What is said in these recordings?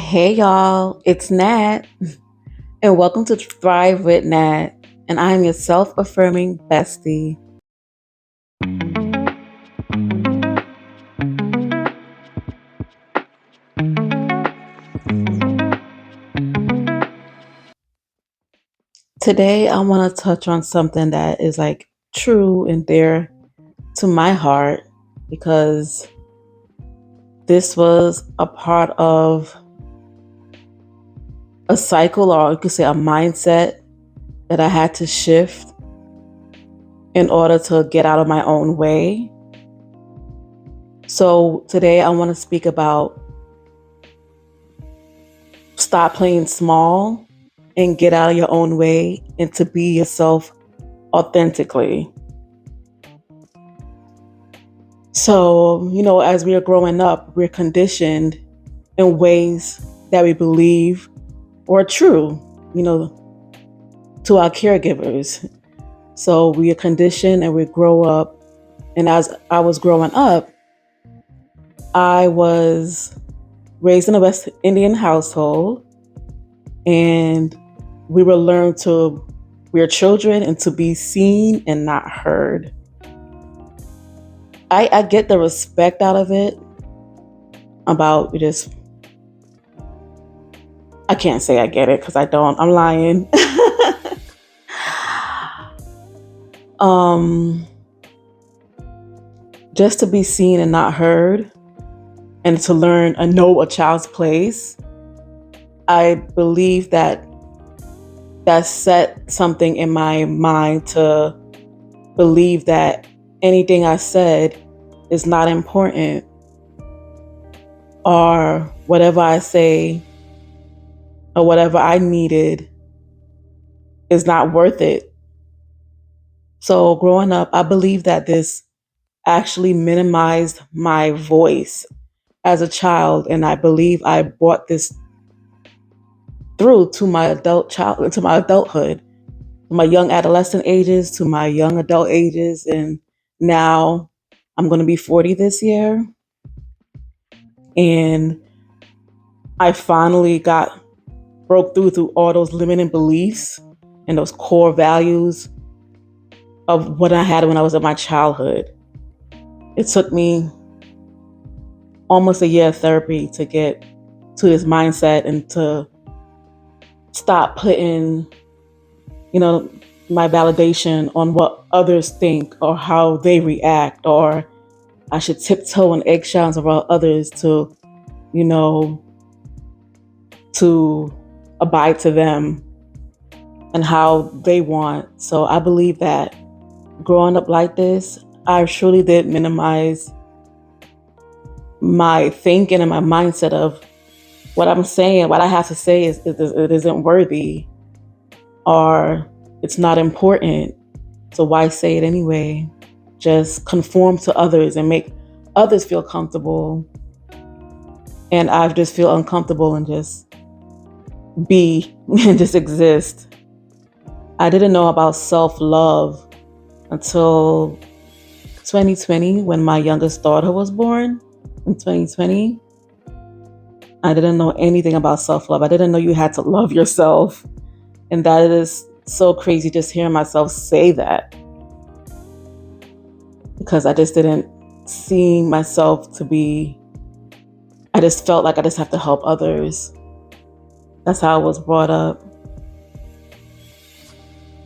Hey y'all, it's Nat, and welcome to Thrive with Nat, and I am your self affirming bestie. Today, I want to touch on something that is like true and dear to my heart because this was a part of a cycle, or you could say a mindset that I had to shift in order to get out of my own way. So, today, I want to speak about stop playing small and get out of your own way and to be yourself authentically. So, as we are growing up, we're conditioned in ways that we believe were true, you know, to our caregivers. So we are conditioned and we grow up. And as I was growing up, I was raised in a West Indian household, and we were learned to we're children and to be seen and not heard. I get the respect out of it about just I can't say I get it because I don't. I'm lying. um just to be seen and not heard and to learn and know a child's place. I believe that set something in my mind to believe that anything I said is not important, or whatever I say or whatever I needed is not worth it. So growing up, I believe that this actually minimized my voice as a child, and I believe I brought this through to my to my adulthood, my young adolescent ages, to my young adult ages, and now I'm going to be 40 this year, and I finally got broke through all those limiting beliefs and those core values of what I had when I was in my childhood. It took me almost a year of therapy to get to this mindset and to stop putting, you know, my validation on what others think or how they react, or I should tiptoe on eggshells around others to, you know, to abide to them and how they want. So I believe that growing up like this, I truly did minimize my thinking and my mindset of what I'm saying, what I have to say it isn't worthy, or it's not important. So why say it anyway? Just conform to others and make others feel comfortable. And I just feel uncomfortable and just be and just exist. I didn't know about self-love until 2020 when my youngest daughter was born in 2020. I didn't know anything about self-love. I didn't know you had to love yourself. And that is so crazy just hearing myself say that, because I just didn't see myself to be, I just felt like I just have to help others. That's how I was brought up.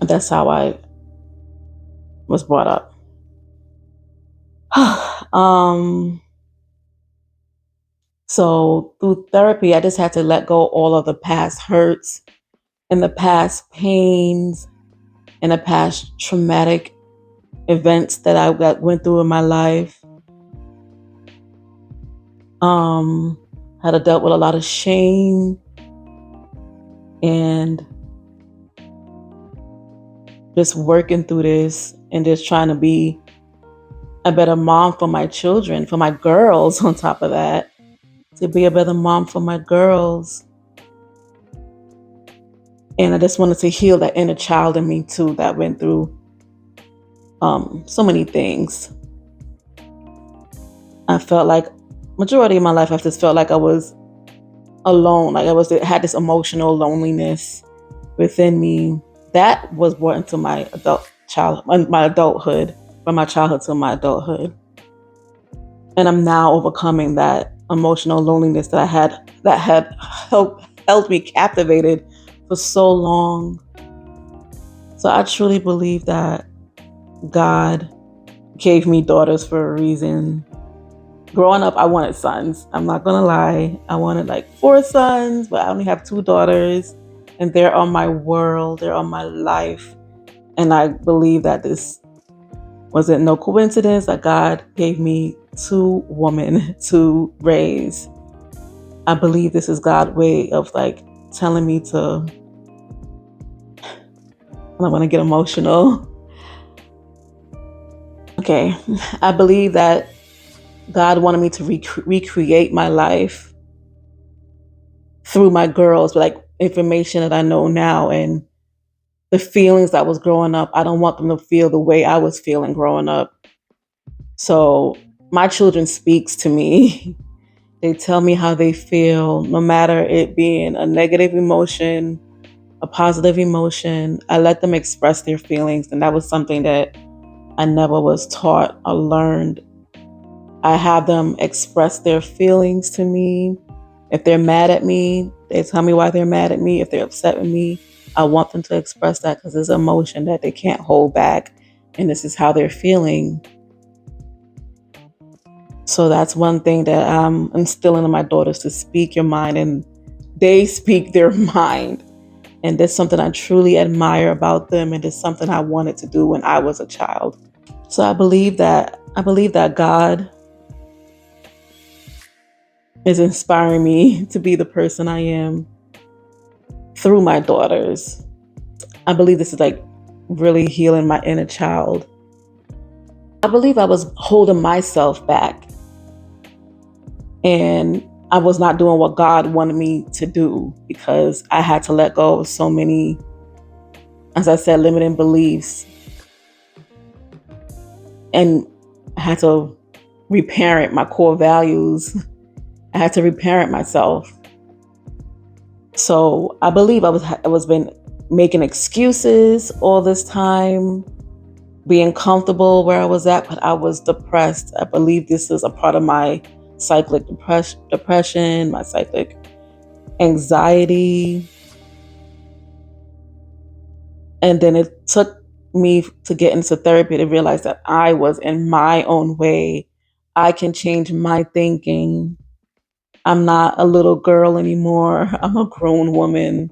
That's how I was brought up. um, so through therapy, I just had to let go all of the past hurts and the past pains and the past traumatic events that went through in my life. Had to dealt with a lot of shame and just working through this and just trying to be a better mom for my children, for my girls on top of that, to be a better mom for my girls. And I just wanted to heal that inner child in me too that went through so many things. I felt like majority of my life I just felt like I was alone. Like it had this emotional loneliness within me that was brought into my adulthood, from my childhood to my adulthood. And I'm now overcoming that emotional loneliness that had held me captivated for so long. So I truly believe that God gave me daughters for a reason. Growing up, I wanted sons. I'm not gonna lie. I wanted like 4 sons, but I only have 2 daughters, and they're on my world, they're on my life. And I believe that this wasn't no coincidence that God gave me 2 women to raise. I believe this is God's way of like telling me to, I'm gonna get emotional. Okay, I believe that God wanted me to recreate my life through my girls, like information that I know now and the feelings that was growing up. I don't want them to feel the way I was feeling growing up. So my children speaks to me. They tell me how they feel, no matter it being a negative emotion, a positive emotion. I let them express their feelings, and that was something that I never was taught or learned. I have them express their feelings to me. If they're mad at me, they tell me why they're mad at me. If they're upset with me, I want them to express that because it's an emotion that they can't hold back. And this is how they're feeling. So that's one thing that I'm instilling in my daughters, to speak your mind, and they speak their mind. And that's something I truly admire about them. And it's something I wanted to do when I was a child. So I believe that God is inspiring me to be the person I am through my daughters. I believe this is like really healing my inner child. I believe I was holding myself back and I was not doing what God wanted me to do because I had to let go of so many, as I said, limiting beliefs. And I had to reparent my core values. I had to reparent myself. So I believe I was been making excuses all this time, being comfortable where I was at, but I was depressed. I believe this is a part of my cyclic depression, my cyclic anxiety. And then it took me to get into therapy to realize that I was in my own way. I can change my thinking. I'm not a little girl anymore. I'm a grown woman.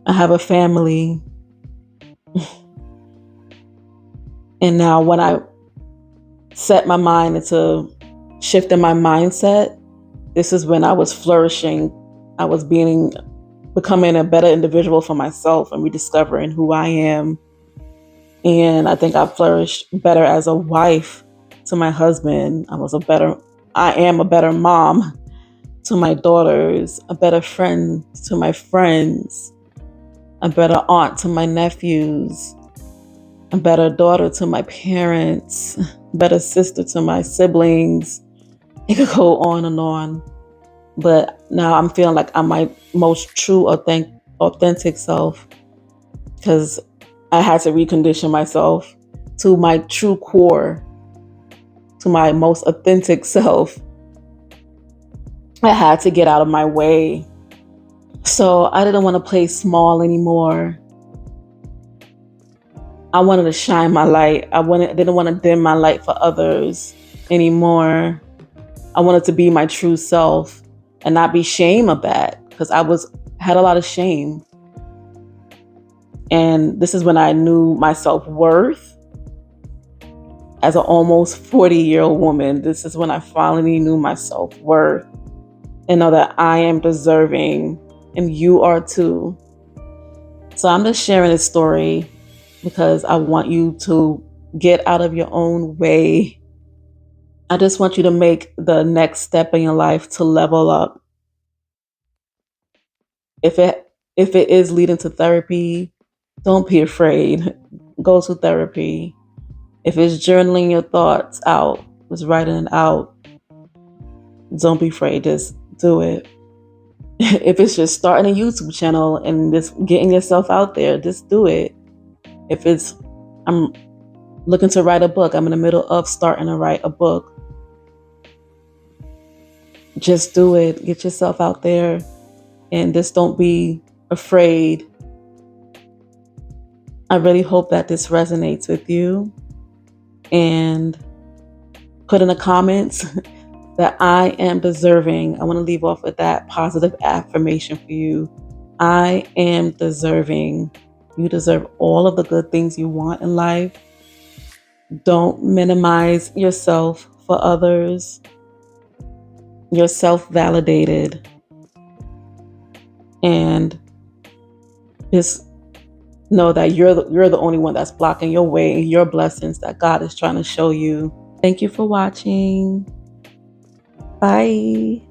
I have a family. And now when I set my mind into shifting my mindset, this is when I was flourishing. I was becoming a better individual for myself and rediscovering who I am. And I think I flourished better as a wife to my husband. I am a better mom to my daughters, a better friend to my friends, a better aunt to my nephews, a better daughter to my parents, a better sister to my siblings. It could go on and on. But now I'm feeling like I'm my most true, authentic self because I had to recondition myself to my true core, to my most authentic self. I had to get out of my way. So I didn't want to play small anymore. I wanted to shine my light. Didn't want to dim my light for others anymore. I wanted to be my true self and not be ashamed of that because had a lot of shame. And this is when I knew my self-worth as an almost 40-year-old woman. This is when I finally knew my self-worth and know that I am deserving and you are too. So I'm just sharing this story because I want you to get out of your own way. I just want you to make the next step in your life to level up. If it is leading to therapy, don't be afraid. Go to therapy. If it's journaling your thoughts out, it's writing it out. Don't be afraid. Just do it. If it's just starting a YouTube channel and just getting yourself out there, just do it. If it's, I'm looking to write a book, I'm in the middle of starting to write a book, just do it. Get yourself out there and just don't be afraid. I really hope that this resonates with you, and put in the comments that I am deserving. I want to leave off with that positive affirmation for you. I am deserving. You deserve all of the good things you want in life. Don't minimize yourself for others. You're self-validated. And just know that you're the only one that's blocking your way, your blessings that God is trying to show you. Thank you for watching. Bye.